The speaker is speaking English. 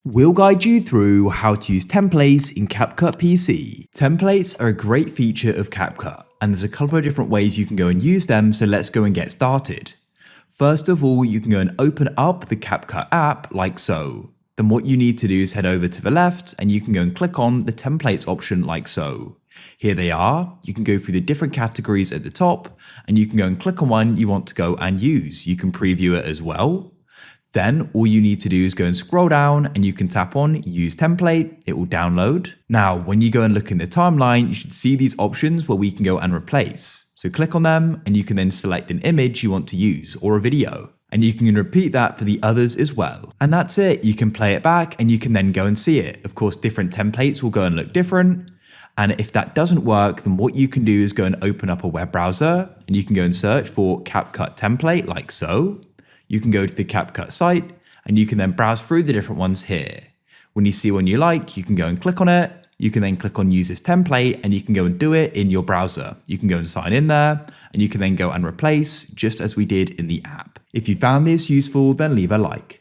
We'll guide you through how to use templates in CapCut PC. Templates are a great feature of CapCut, and there's a couple of different ways you can go and use them, so let's go and get started. First of all, you can go and open up the CapCut app like so. Then what you need to do is head over to the left and you can go and click on the templates option like so. Here they are. You can go through the different categories at the top and you can go and click on one you want to go and use. You can preview it as well. Then all you need to do is go and scroll down and you can tap on use template, it will download. Now, when you go and look in the timeline, you should see these options where we can go and replace. So click on them and you can then select an image you want to use or a video. And you can repeat that for the others as well. And that's it, you can play it back and you can then go and see it. Of course, different templates will go and look different. And if that doesn't work, then what you can do is go and open up a web browser and you can go and search for CapCut template like so. You can go to the CapCut site and you can then browse through the different ones here. When you see one you like, you can go and click on it. You can then click on use this template and you can go and do it in your browser. You can go and sign in there and you can then go and replace just as we did in the app. If you found this useful, then leave a like.